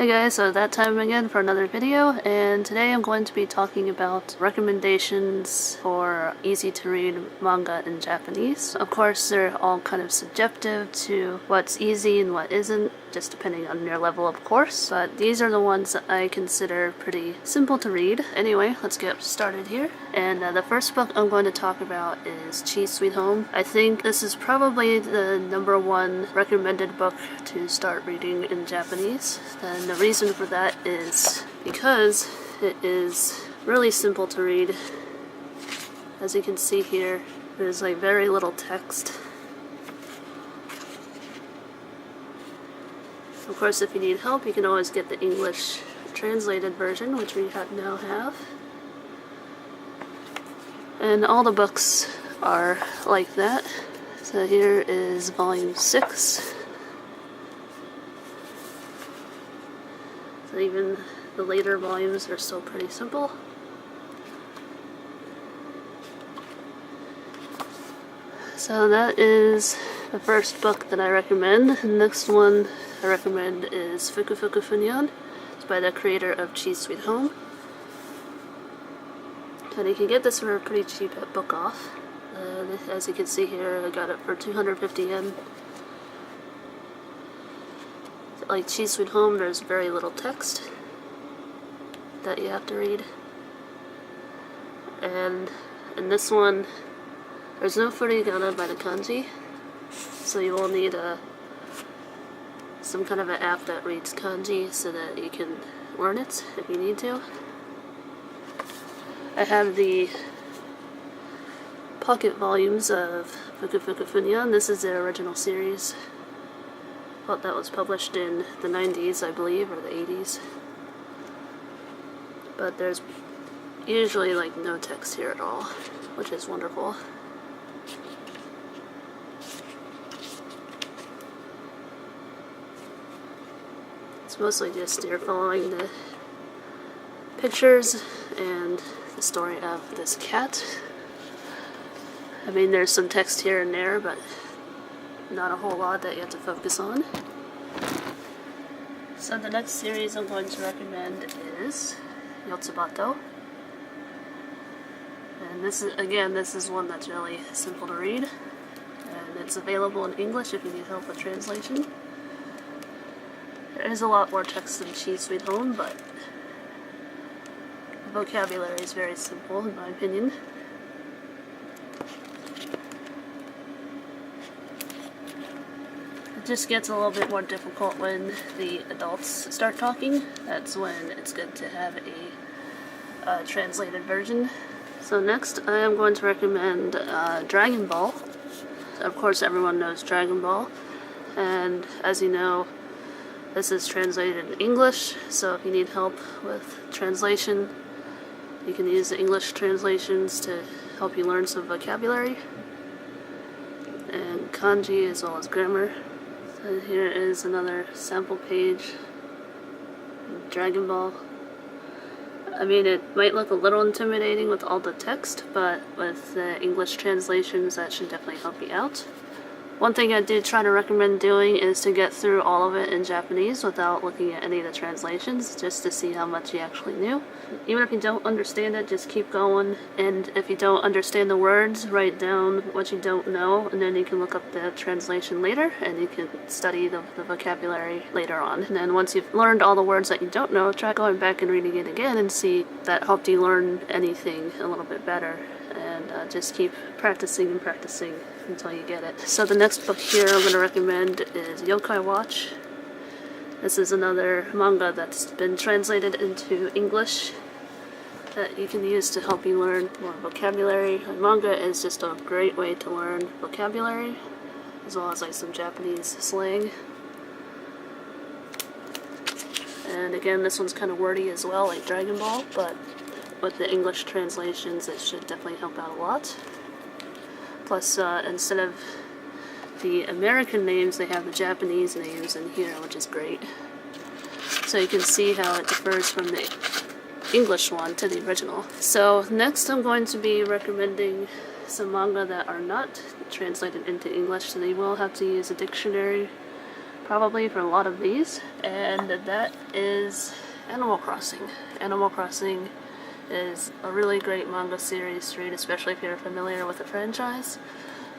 Hey guys, so that time again for another video, and today I'm going to be talking about recommendations for easy to read manga in Japanese. Of course, they're all kind of subjective to what's easy and what isn't, just depending on your level of course, but these are the ones that I consider pretty simple to read. Anyway, let's get started here. And the first book I'm going to talk about is Chi Sweet Home. I think this is probably the #1 recommended book to start reading in Japanese. And the reason for that is because it is really simple to read. As you can see here, there's like very little text. Of course, if you need help, you can always get the English translated version, which we now have. And all the books are like that. So here is volume 6. So even the later volumes are still pretty simple. So that is the first book that I recommend. The next one I recommend is Fuku Fuku Funyan. It's by the creator of Chi Sweet Home. And you can get this for pretty cheap at Book Off. And as you can see here, I got it for 250 yen. Like Chi Sweet Home, there's very little text that you have to read. And in this one, there's no furigana by the kanji, so you will need some kind of an app that reads kanji so that you can learn it if you need to. I have the pocket volumes of Fuku Fuku Funyan. This is the original series. Well, that was published in the 90s, I believe, or the 80s. But there's usually like no text here at all, which is wonderful. It's mostly just you're following the pictures and the story of this cat. I mean, there's some text here and there, but not a whole lot that you have to focus on. So the next series I'm going to recommend is Yotsubato. And this is one that's really simple to read. And it's available in English if you need help with translation. There is a lot more text than Chi Sweet Home, but the vocabulary is very simple in my opinion. It just gets a little bit more difficult when the adults start talking. That's when it's good to have a translated version. So next I am going to recommend Dragon Ball. Of course everyone knows Dragon Ball, and as you know, this is translated in English, so if you need help with translation, you can use the English translations to help you learn some vocabulary and kanji as well as grammar. So here is another sample page of Dragon Ball. I mean, it might look a little intimidating with all the text, but with the English translations, that should definitely help you out. One thing I did try to recommend doing is to get through all of it in Japanese without looking at any of the translations, just to see how much you actually knew. Even if you don't understand it, just keep going, and if you don't understand the words, write down what you don't know, and then you can look up the translation later, and you can study the vocabulary later on. And then once you've learned all the words that you don't know, try going back and reading it again and see if that helped you learn anything a little bit better. And just keep practicing and practicing until you get it. So the next book here I'm going to recommend is Yokai Watch. This is another manga that's been translated into English that you can use to help you learn more vocabulary. And manga is just a great way to learn vocabulary, as well as like some Japanese slang. And again, this one's kind of wordy as well, like Dragon Ball, but with the English translations, it should definitely help out a lot. Plus, instead of the American names, they have the Japanese names in here, which is great. So you can see how it differs from the English one to the original. So next I'm going to be recommending some manga that are not translated into English, so you will have to use a dictionary probably for a lot of these, and that is Animal Crossing. Animal Crossing is a really great manga series to read, especially if you're familiar with the franchise.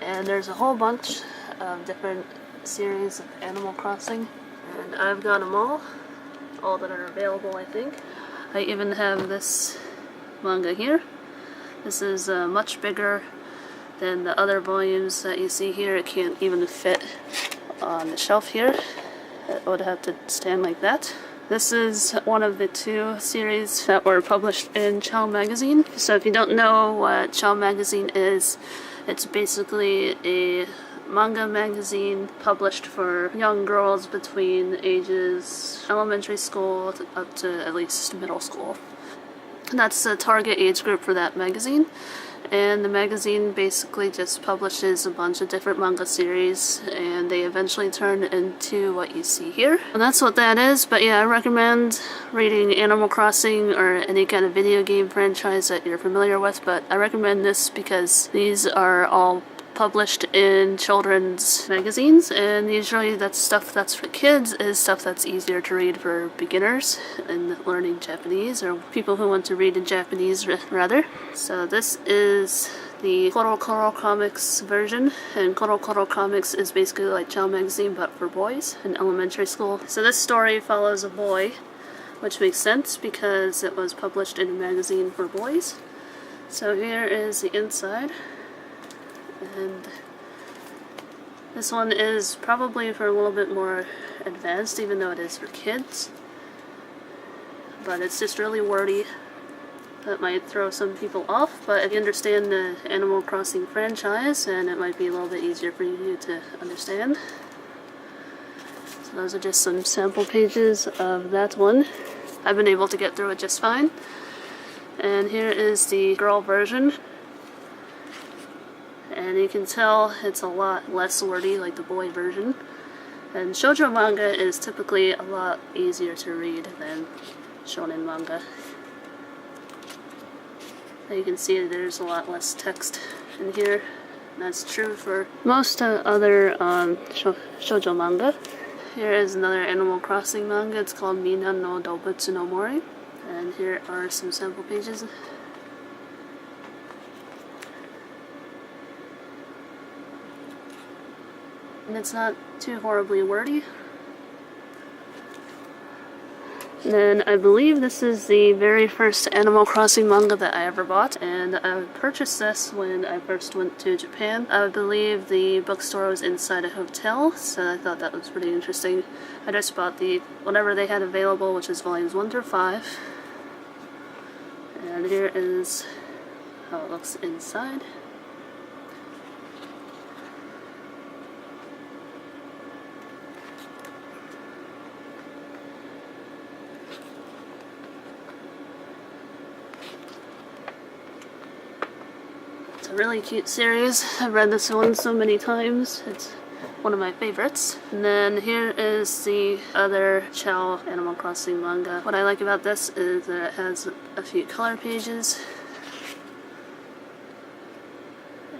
And there's a whole bunch of different series of Animal Crossing, and I've got them all that are available, I think. I even have this manga here. This is much bigger than the other volumes that you see here. It can't even fit on the shelf here. It would have to stand like that. This is one of the 2 series that were published in Child Magazine. So if you don't know what Child Magazine is, it's basically a manga magazine published for young girls between ages elementary school up to at least middle school. And that's the target age group for that magazine. And the magazine basically just publishes a bunch of different manga series, and they eventually turn into what you see here. And that's what that is. But yeah, I recommend reading Animal Crossing or any kind of video game franchise that you're familiar with, but I recommend this because these are all published in children's magazines, and usually that's stuff that's for kids is stuff that's easier to read for beginners in learning Japanese, or people who want to read in Japanese rather. So this is the Koro Koro Comics version, and Koro Koro Comics is basically like Child Magazine but for boys in elementary school. So this story follows a boy, which makes sense because it was published in a magazine for boys. So here is the inside. And this one is probably for a little bit more advanced, even though it is for kids. But it's just really wordy. That might throw some people off, but if you understand the Animal Crossing franchise, then it might be a little bit easier for you to understand. So those are just some sample pages of that one. I've been able to get through it just fine. And here is the girl version. And you can tell it's a lot less wordy, like the boy version. And shoujo manga is typically a lot easier to read than shonen manga. And you can see there's a lot less text in here. And that's true for most other shoujo manga. Here is another Animal Crossing manga. It's called Mina no Doubutsu no Mori. And here are some sample pages. And it's not too horribly wordy. And then I believe this is the very first Animal Crossing manga that I ever bought, and I purchased this when I first went to Japan. I believe the bookstore was inside a hotel, so I thought that was pretty interesting. I just bought whatever they had available, which is volumes 1 through 5. And here is how it looks inside. It's a really cute series. I've read this one so many times. It's one of my favorites. And then here is the other Chow Animal Crossing manga. What I like about this is that it has a few color pages.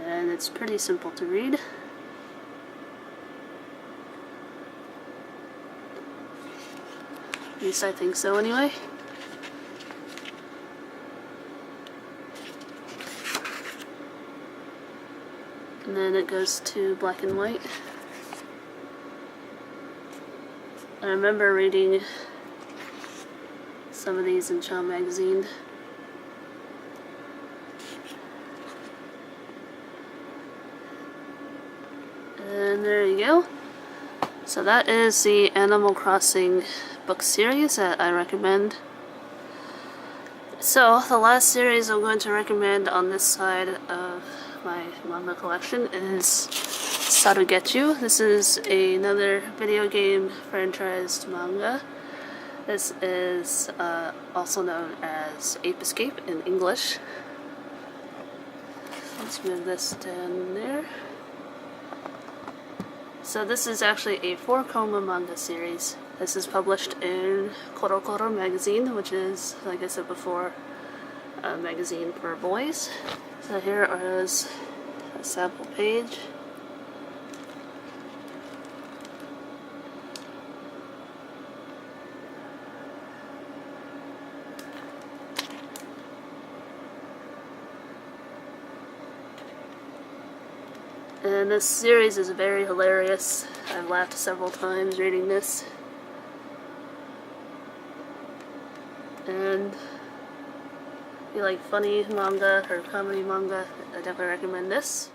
And it's pretty simple to read. At least I think so anyway. And then it goes to black and white. I remember reading some of these in Child Magazine. And there you go. So that is the Animal Crossing book series that I recommend. So the last series I'm going to recommend on this side of my manga collection is Sarugetsu. This is another video game franchised manga. This is also known as Ape Escape in English. Let's move this down there. So this is actually a 4-koma manga series. This is published in Koro Koro magazine, which is, like I said before, a magazine for boys. So here is a sample page. And this series is very hilarious. I've laughed several times reading this. And if you like funny manga or comedy manga, I definitely recommend this.